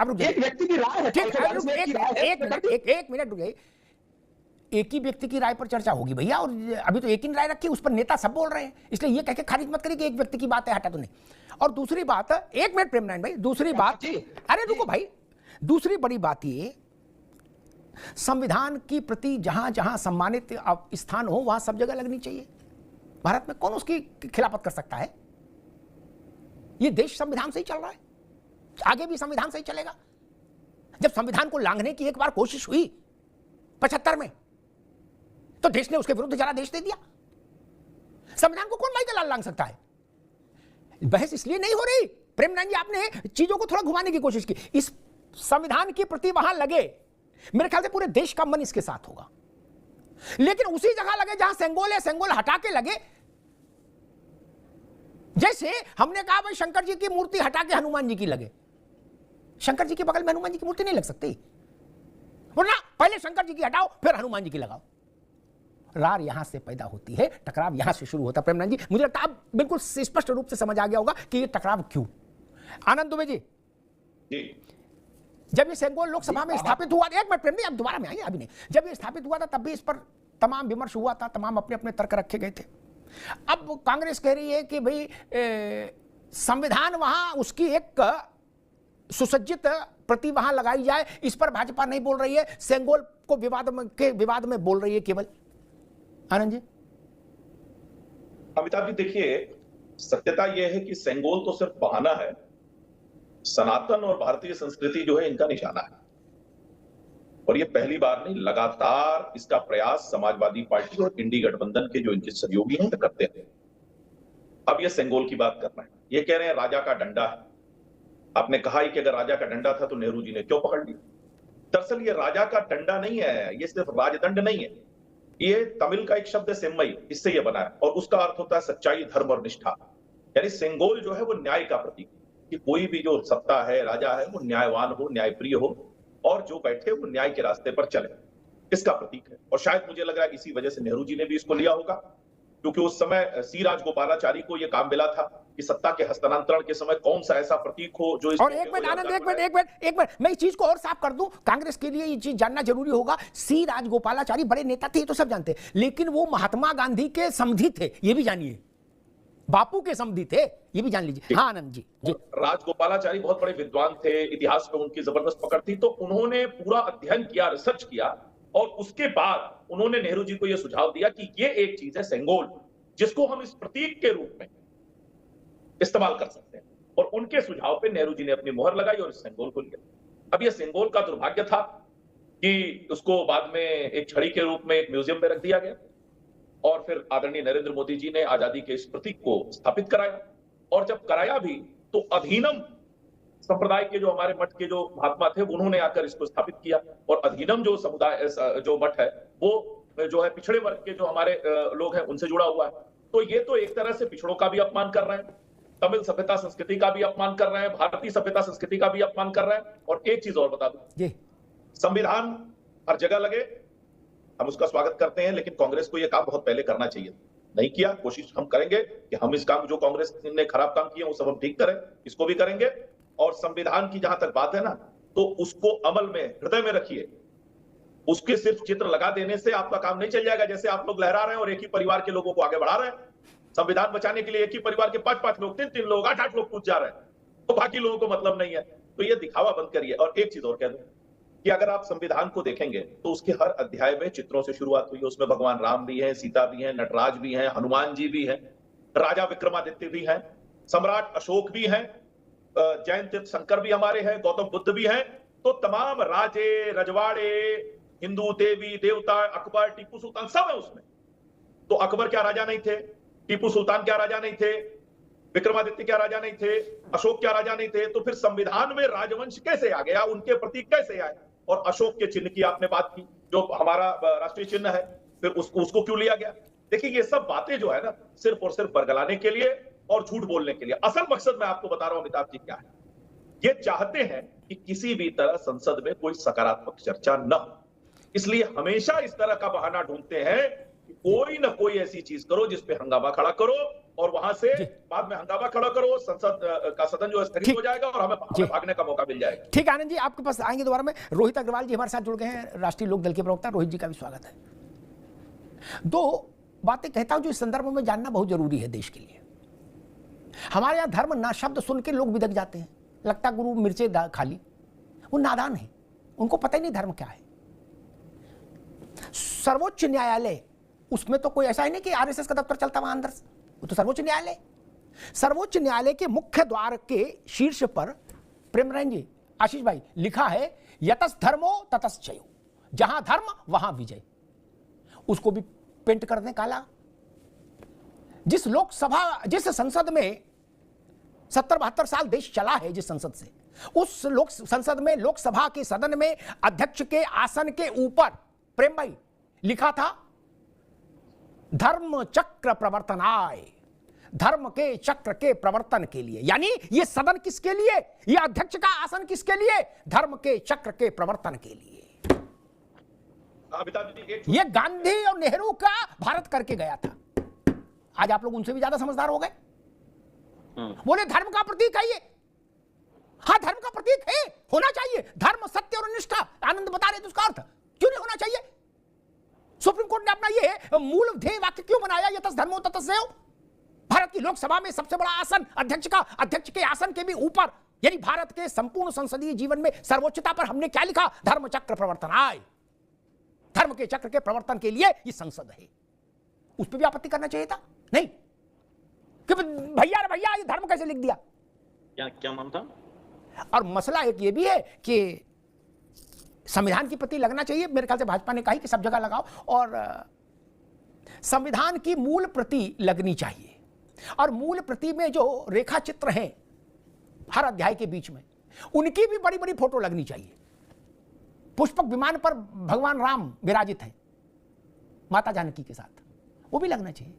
आप रुक एक व्यक्ति की राय है, ठीक, एक मिनट रुक जाइए। एक ही व्यक्ति की राय पर चर्चा होगी भैया, और अभी तो एक ही राय रखी, उस पर नेता सब बोल रहे हैं, इसलिए ये कह के खारिज मत करिए कि एक व्यक्ति की बात है, हटा तो नहीं। और दूसरी बात, एक मिनट प्रेम नारायण भाई, दूसरी बात, अरे रुको भाई, दूसरी बड़ी बात ये, संविधान की प्रति जहां जहां सम्मानित स्थान हो वहां सब जगह लगनी चाहिए। भारत में कौन उसकी खिलाफत कर सकता है? ये देश संविधान से ही चल रहा है, आगे भी संविधान से ही चलेगा। जब संविधान को लांघने की एक बार कोशिश हुई 75 में, तो देश ने उसके विरुद्ध जनादेश दे दिया। संविधान को कौन भाई का लाल लांघ सकता है? बहस इसलिए नहीं हो रही प्रेम नारायण जी, आपने चीजों को थोड़ा घुमाने की कोशिश की। इस संविधान की प्रति वहां लगे, मेरे ख्याल से पूरे देश का मन इसके साथ होगा, लेकिन उसी जगह लगे जहां सेंगोल है, सेंगोल हटा के लगे। जैसे हमने कहा भाई शंकर जी की मूर्ति हटा के हनुमान जी की लगे, शंकर जी के बगल में हनुमान जी की मूर्ति नहीं लग सकती, वरना पहले शंकर जी की हटाओ फिर हनुमान जी की लगाओ। रार यहां से पैदा होती है, टकराव यहां से शुरू होता है। प्रेम नारायण जी, मुझे लगता है अब बिल्कुल स्पष्ट रूप से समझ आ गया होगा कि ये टकराव क्यों। आनंद दुबे जी, जब ये सेंगोल लोकसभा में स्थापित हुआ, एक मिनट प्रेम जी, अब दोबारा में आइए, अभी नहीं, जब ये स्थापित हुआ था तब भी इस पर तमाम विमर्श हुआ था, तमाम अपने अपने तर्क रखे गए थे। अब कांग्रेस कह रही है कि भाई संविधान वहां उसकी एक सुसज्जित प्रति वहां लगाई जाए, इस पर भाजपा नहीं बोल रही है, सेंगोल को विवाद में बोल रही है केवल। आनंद जी। अमिताभ जी, देखिए, सत्यता यह है कि सेंगोल तो सिर्फ बहाना है, सनातन और भारतीय संस्कृति जो है इनका निशाना है। और ये पहली बार नहीं, लगातार इसका प्रयास समाजवादी पार्टी और इंडी गठबंधन के जो इनके सहयोगी हैं करते हैं। अब ये सेंगोल की बात कर रहे हैं, ये कह रहे हैं राजा का डंडा है। आपने कहा ही कि अगर राजा का डंडा था तो नेहरू जी ने क्यों पकड़ लिया। दरअसल ये राजा का डंडा नहीं है, ये सिर्फ राजदंड नहीं है, ये तमिल का एक शब्द है सेम्मई, इससे ये बना है, और उसका अर्थ होता है सच्चाई, धर्म और निष्ठा। यानी सेंगोल जो है वो न्याय का प्रतीक, कि कोई भी जो सत्ता है, राजा है, वो न्यायवान हो, न्यायप्रिय हो, और जो बैठे वो न्याय के रास्ते पर चले, इसका प्रतीक है। और शायद मुझे लग रहा है इसी वजह से नेहरू जी ने भी इसको लिया होगा, क्योंकि उस समय सी राजगोपालाचारी को यह काम मिला था कि सत्ता के हस्तांतरण के समय कौन सा ऐसा प्रतीक हो जो और एक मिनट आनंद, एक मिनट मैं इस चीज को और साफ कर दूं, कांग्रेस के लिए ये चीज जानना जरूरी होगा। सी राजगोपालाचारी बड़े नेता थे, तो सब जानते, लेकिन वो महात्मा गांधी के समधी थे, ये भी जानिए, बापू के समधी थे, ये भी जान लीजिए। हाँ आनंद जी, जी। राजगोपालाचारी बहुत बड़े विद्वान थे, इतिहास में उनकी जबरदस्त पकड़ थी, तो उन्होंने पूरा अध्ययन किया, रिसर्च किया, और उसके बाद उन्होंने नेहरू जी को यह सुझाव दिया कि ये एक चीज है सेंगोल, जिसको हम इस प्रतीक के रूप में इस्तेमाल कर सकते हैं। और उनके सुझाव पे नेहरू जी ने अपनी मोहर लगाई और इस सेंगोल को लिया। अब यह सेंगोल का दुर्भाग्य था कि उसको बाद में एक छड़ी के रूप में एक म्यूजियम में रख दिया गया, और फिर आदरणीय नरेंद्र मोदी जी ने आजादी के इस प्रतीक को स्थापित कराया। और जब कराया भी तो अधीनम संप्रदाय के जो हमारे मठ के जो महात्मा थे उन्होंने आकर इसको स्थापित किया, और अधीनम जो समुदाय जो मठ है वो जो है पिछड़े वर्ग के जो हमारे लोग हैं उनसे जुड़ा हुआ है। तो ये तो एक तरह से पिछड़ों का भी अपमान कर रहे हैं, तमिल सभ्यता संस्कृति का भी अपमान कर रहे हैं, भारतीय सभ्यता संस्कृति का भी अपमान कर रहे हैं। और एक चीज और बता दूं, संविधान हर जगह लगे, हम उसका स्वागत करते हैं, लेकिन कांग्रेस को यह काम बहुत पहले करना चाहिए, नहीं किया। कोशिश हम करेंगे कि हम इस काम जो कांग्रेस ने खराब काम किए वो सब हम ठीक करें, इसको भी करेंगे। और संविधान की जहां तक बात है ना, तो उसको अमल में, हृदय में रखिए। उसके सिर्फ चित्र लगा देने से आपका काम नहीं चल जाएगा, जैसे आप लोग लहरा रहे हैं और एक ही परिवार के लोगों को आगे बढ़ा रहे हैं। संविधान बचाने के लिए एक ही परिवार के 5-5 लोग, 3-3 लोग, 8-8 लोग कूद जा रहे हैं, तो बाकी लोगों को मतलब नहीं है। तो ये दिखावा बंद करिए। और एक चीज और कह दूं कि अगर आप संविधान को देखेंगे तो उसके हर अध्याय में चित्रों से शुरुआत हुई है। उसमें भगवान राम भी हैं, सीता भी हैं, नटराज भी हैं, हनुमान जी भी हैं, राजा विक्रमादित्य भी हैं, सम्राट अशोक भी हैं, जैन तीर्थंकर भी हमारे हैं, गौतम बुद्ध भी हैं। तो तमाम राजे, रजवाड़े, हिंदू देवी देवता, अकबर, टीपू सुल्तान सब है उसमें। तो अकबर क्या राजा नहीं थे? टीपू सुल्तान क्या राजा नहीं थे? विक्रमादित्य क्या राजा नहीं थे? अशोक क्या राजा नहीं थे? तो फिर संविधान में राजवंश कैसे आ गया? उनके प्रतीक कैसे आए? और अशोक के चिन्ह की आपने बात की, जो हमारा राष्ट्रीय चिन्ह है, फिर उसको क्यों लिया गया? देखिए, ये सब बातें जो है ना, सिर्फ और सिर्फ बरगलाने के लिए और झूठ बोलने के लिए। असल मकसद मैं आपको बता रहा हूं अमिताभ जी क्या है। ये चाहते हैं कि किसी भी तरह संसद में कोई सकारात्मक चर्चा न हो, इसलिए हमेशा इस तरह का बहाना ढूंढते हैं कि कोई ना कोई ऐसी चीज करो जिसपे हंगामा खड़ा करो, और वहां से बाद में हंगामा खड़ा करो, संसद का सदन जो स्थगित हो जाएगा और हमें भागने का मौका मिल जाएगा। ठीक है आनंद जी, आपके पास आएंगे दोबारा में। रोहित अग्रवाल जी हमारे साथ जुड़ गए हैं, राष्ट्रीय लोक दल के प्रवक्ता। रोहित जी का भी स्वागत है। दो बातें कहता हूं जो इस संदर्भ में जानना बहुत जरूरी है देश के लिए। हमारे यहां धर्म ना शब्द सुन के लोग बिदक जाते हैं, लगता गुरु मिर्चे खाली। वो नादान है, उनको पता ही नहीं धर्म क्या है। सर्वोच्च न्यायालय, उसमें तो कोई ऐसा ही नहीं कि आरएसएस का दफ्तर चलता वहां अंदर, वो तो सर्वोच्च न्यायालय। सर्वोच्च न्यायालय के मुख्य द्वार के शीर्ष पर प्रेमरायन जी, आशीष भाई, लिखा है यतस् धर्मो ततस् जयो, जहां धर्म वहां विजय। उसको भी पेंट कर दें काला। जिस लोकसभा, जिस संसद में 70-72 साल देश चला है, जिस संसद से, उस संसद में, लोकसभा के सदन में अध्यक्ष के आसन के ऊपर प्रेम भाई लिखा था धर्म चक्र प्रवर्तनाय, धर्म के चक्र के प्रवर्तन के लिए। यानी ये सदन किसके लिए, ये अध्यक्ष का आसन किसके लिए, धर्म के चक्र के प्रवर्तन के लिए। ये गांधी और नेहरू का भारत करके गया था। आज आप लोग उनसे भी ज्यादा समझदार हो गए। बोले धर्म का प्रतीक है ये। हाँ, धर्म का प्रतीक है, होना चाहिए। धर्म, सत्य और निष्ठा, आनंद बता रहे थे उसका अर्थ क्यों नहीं होना चाहिए। सुप्रीम कोर्ट ने अपना ये मूल ध्येय वाक्य क्यों बनाया, यतस् धर्मो ततस् जयो। भारत की लोकसभा में सबसे बड़ा आसन अध्यक्ष का, अध्यक्ष के आसन के भी ऊपर, यानी भारत के संपूर्ण संसदीय जीवन में सर्वोच्चता पर हमने क्या लिखा, धर्म चक्र प्रवर्तनाय, धर्म के चक्र के प्रवर्तन के लिए ये संसद है। उस पर भी आपत्ति करना चाहिए था, नहीं कि भैया भैया ये धर्म कैसे लिख दिया। क्या मानता। और मसला एक ये भी है कि संविधान की प्रति लगना चाहिए। मेरे ख्याल से भाजपा ने कहा कि सब जगह लगाओ, और संविधान की मूल प्रति लगनी चाहिए। और मूल प्रति में जो रेखा चित्र हैं हर अध्याय के बीच में, उनकी भी बड़ी बड़ी फोटो लगनी चाहिए। पुष्पक विमान पर भगवान राम विराजित हैं माता जानकी के साथ, वो भी लगना चाहिए।